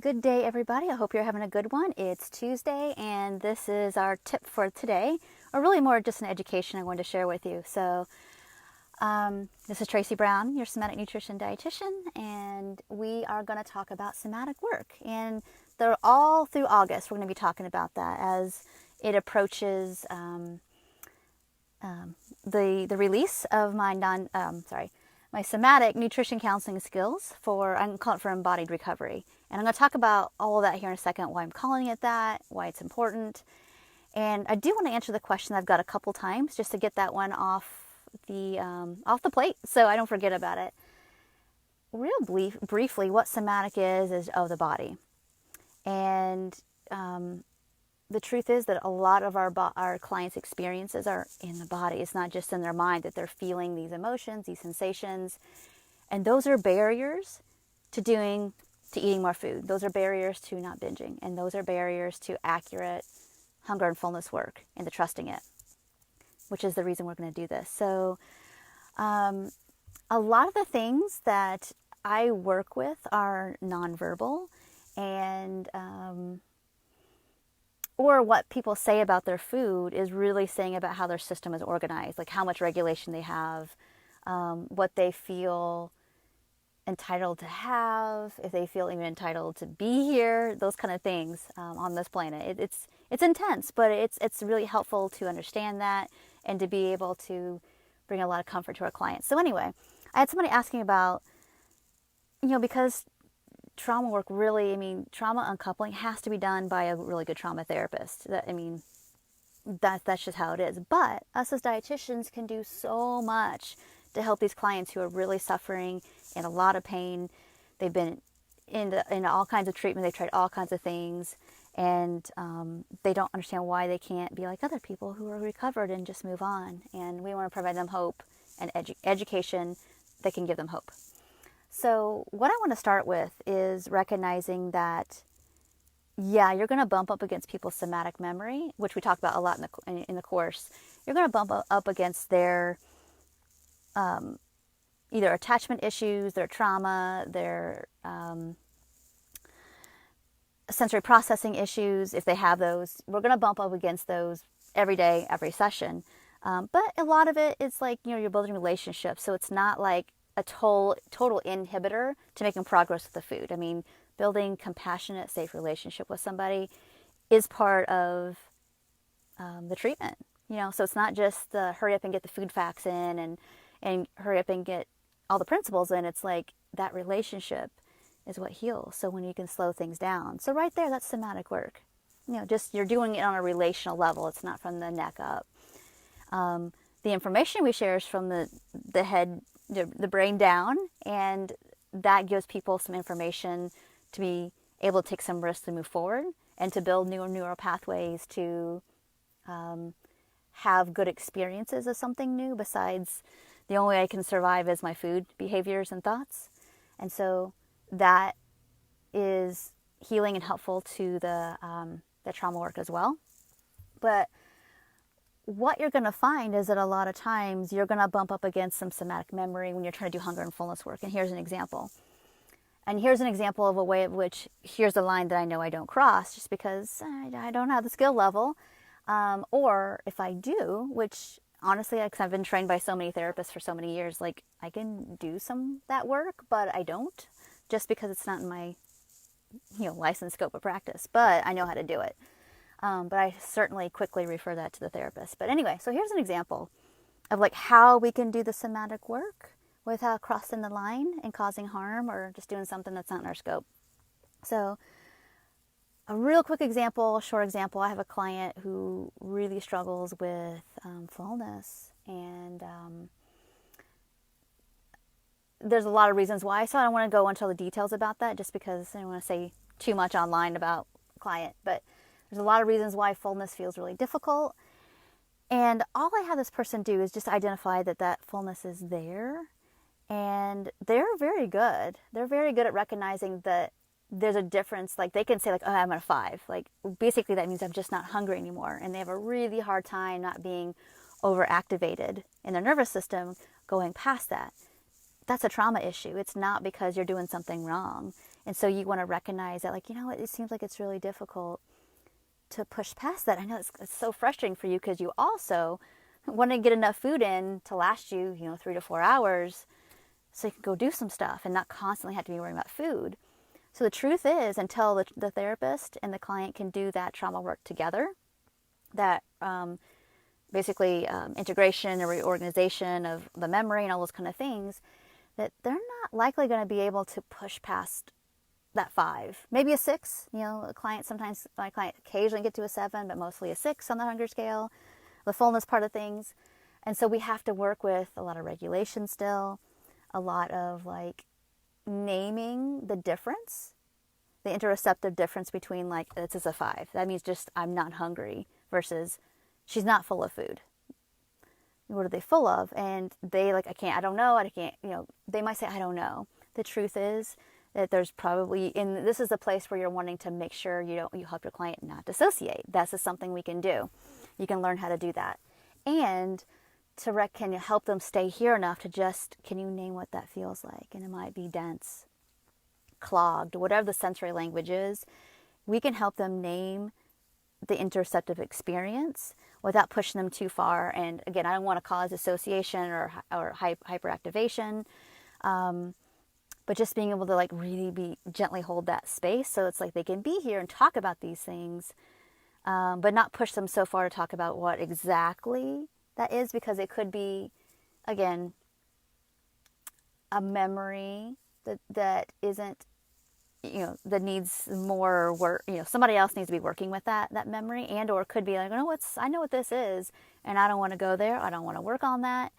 Good day, everybody. I hope you're having a good one. It's Tuesday, and this is our tip for today, or really more just an education I wanted to share with you. This is Tracy Brown, your somatic nutrition dietitian, and we are going to talk about somatic work. And they're all through August. We're going to be talking about that as it approaches the release of my somatic nutrition counseling skills I'm calling it for embodied recovery. And I'm going to talk about all of that here in a second, why I'm calling it that, why it's important. And I do want to answer the question I've got a couple times just to get that one off the plate so I don't forget about it. Briefly, what somatic is of the body. And the truth is that a lot of our clients' experiences are in the body. It's not just in their mind that they're feeling these emotions, these sensations. And those are barriers to eating more food. Those are barriers to not binging. And those are barriers to accurate hunger and fullness work and to trusting it, which is the reason we're going to do this. So a lot of the things that I work with are nonverbal, and or what people say about their food is really saying about how their system is organized, like how much regulation they have, what they feel entitled to have, if they feel even entitled to be here, those kind of things on this planet. It's intense, but it's really helpful to understand that and to be able to bring a lot of comfort to our clients. So anyway, I had somebody asking about, because trauma work trauma uncoupling has to be done by a really good trauma therapist. That's just how it is. But us as dietitians can do so much to help these clients who are really suffering and a lot of pain. They've been in all kinds of treatment. They've tried all kinds of things, and they don't understand why they can't be like other people who are recovered and just move on. And we want to provide them hope and education that can give them hope. So what I want to start with is recognizing that, you're going to bump up against people's somatic memory, which we talk about a lot in the course. You're going to bump up against their either attachment issues, their trauma, their sensory processing issues, if they have those. We're going to bump up against those every day, every session. But a lot of it, it's like, you're building relationships. So it's not like a total inhibitor to making progress with the food. Building compassionate, safe relationship with somebody is part of the treatment. So it's not just the hurry up and get the food facts in and hurry up and get all the principles in. It's like that relationship is what heals. So when you can slow things down. So right there, that's somatic work. Just you're doing it on a relational level. It's not from the neck up. The information we share is from the head, the brain down, and that gives people some information to be able to take some risks to move forward and to build new neural pathways to have good experiences of something new besides the only way I can survive is my food behaviors and thoughts. And so that is healing and helpful to the trauma work as well. But what you're going to find is that a lot of times you're going to bump up against some somatic memory when you're trying to do hunger and fullness work. And here's an example. And here's an example of a way of which, here's the line that I know I don't cross just because I don't have the skill level. Or if I do, which honestly, because I've been trained by so many therapists for so many years, like I can do some that work, but I don't, just because it's not in my licensed scope of practice. But I know how to do it. But I certainly quickly refer that to the therapist. But anyway, so here's an example of like how we can do the somatic work without crossing the line and causing harm or just doing something that's not in our scope. So a real quick example, short example, I have a client who really struggles with fullness, and there's a lot of reasons why, so I don't want to go into all the details about that just because I don't want to say too much online about client, but there's a lot of reasons why fullness feels really difficult. And all I have this person do is just identify that fullness is there. And they're very good. They're very good at recognizing that there's a difference. Like they can say like, oh, I'm at a 5. Like basically that means I'm just not hungry anymore. And they have a really hard time not being overactivated in their nervous system going past that. that's a trauma issue. It's not because you're doing something wrong. And so you want to recognize that, like, you know what, it seems like it's really difficult to push past that. I know it's so frustrating for you because you also want to get enough food in to last you, 3 to 4 hours so you can go do some stuff and not constantly have to be worrying about food. So the truth is, until the therapist and the client can do that trauma work together, that basically integration and reorganization of the memory and all those kind of things, that they're not likely going to be able to push past that 5, maybe a 6. My client occasionally get to a 7, but mostly a 6 on the hunger scale, the fullness part of things. And so we have to work with a lot of regulation still, a lot of like naming the difference, the interoceptive difference between like, this is a 5. That means just I'm not hungry versus she's not full of food. What are they full of? And they like, I don't know. They might say, I don't know. The truth is that there's probably, and this is a place where you're wanting to make sure you help your client not dissociate. This is something we can do. You can learn how to do that. And can you help them stay here enough to just, can you name what that feels like? And it might be dense, clogged, whatever the sensory language is. We can help them name the interoceptive experience without pushing them too far. And again, I don't want to cause dissociation or hyperactivation. But just being able to like really gently hold that space. So it's like they can be here and talk about these things, but not push them so far to talk about what exactly that is, because it could be, again, a memory that isn't, that needs more work. Somebody else needs to be working with that memory, and or it could be like, I know what this is, and I don't want to go there. I don't want to work on that.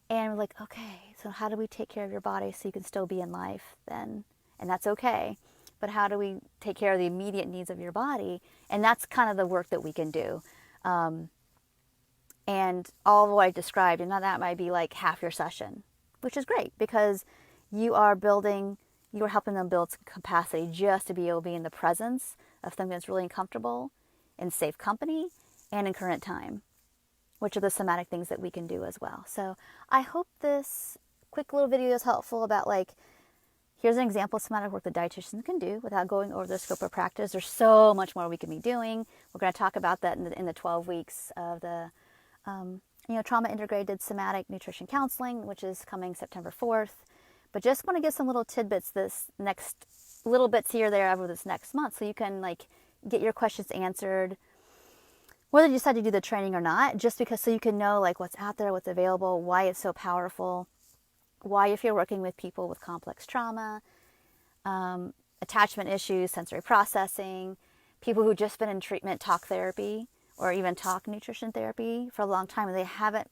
And we're like, okay, so how do we take care of your body so you can still be in life then? And that's okay. But how do we take care of the immediate needs of your body? And that's kind of the work that we can do. And all of what I described, and now that might be like half your session, which is great because you are helping them build some capacity just to be able to be in the presence of something that's really uncomfortable, in safe company, and in current time, which are the somatic things that we can do as well. So I hope this quick little video is helpful about like, here's an example of somatic work that dietitians can do without going over the scope of practice. There's so much more we can be doing. We're going to talk about that in the 12 weeks of the trauma integrated somatic nutrition counseling, which is coming September 4th. But just want to give some little tidbits little bits here or there over this next month so you can like get your questions answered, whether you decide to do the training or not, just because so you can know like what's out there, what's available, why it's so powerful, why if you're working with people with complex trauma, attachment issues, sensory processing, people who've just been in treatment, talk therapy, or even talk nutrition therapy for a long time, and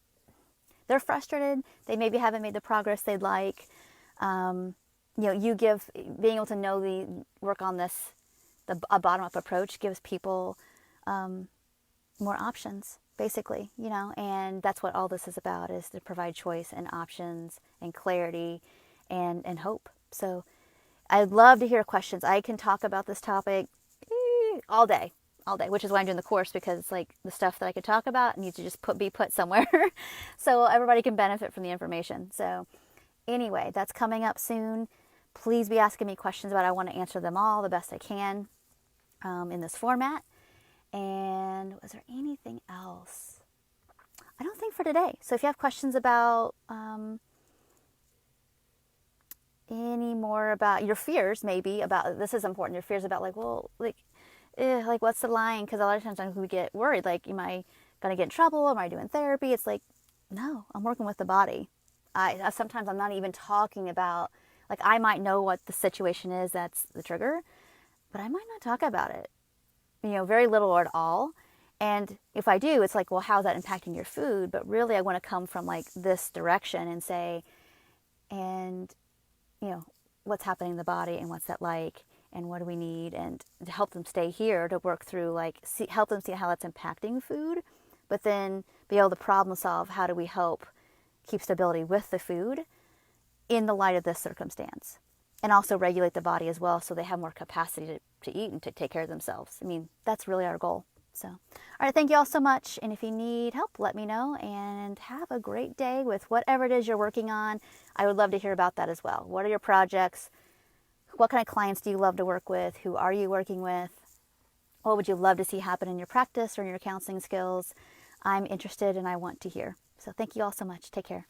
they're frustrated, they maybe haven't made the progress they'd like. Being able to know work on this, a bottom-up approach gives people more options, basically, and that's what all this is about, is to provide choice and options and clarity and hope. So I'd love to hear questions. I can talk about this topic all day, which is why I'm doing the course, because it's like the stuff that I could talk about needs to just be put somewhere so everybody can benefit from the information. So anyway, that's coming up soon. Please be asking me questions about it. I want to answer them all the best I can in this format. And was there anything else? I don't think for today. So if you have questions about any more about your fears, maybe about, this is important, your fears about like, well, like what's the line? Because a lot of times we get worried, like, am I going to get in trouble? Am I doing therapy? It's like, no, I'm working with the body. Sometimes I'm not even talking about, like, I might know what the situation is that's the trigger, but I might not talk about it, very little or at all. And if I do, it's like, well, how's that impacting your food? But really I want to come from like this direction and say, and what's happening in the body and what's that like, and what do we need, and to help them stay here to work through, like, help them see how that's impacting food, but then be able to problem solve, how do we help keep stability with the food in the light of this circumstance, and also regulate the body as well so they have more capacity to eat and to take care of themselves. I mean, that's really our goal. So, all right, thank you all so much. And if you need help, let me know, and have a great day with whatever it is you're working on. I would love to hear about that as well. What are your projects? What kind of clients do you love to work with? Who are you working with? What would you love to see happen in your practice or in your counseling skills? I'm interested and I want to hear. So thank you all so much. Take care.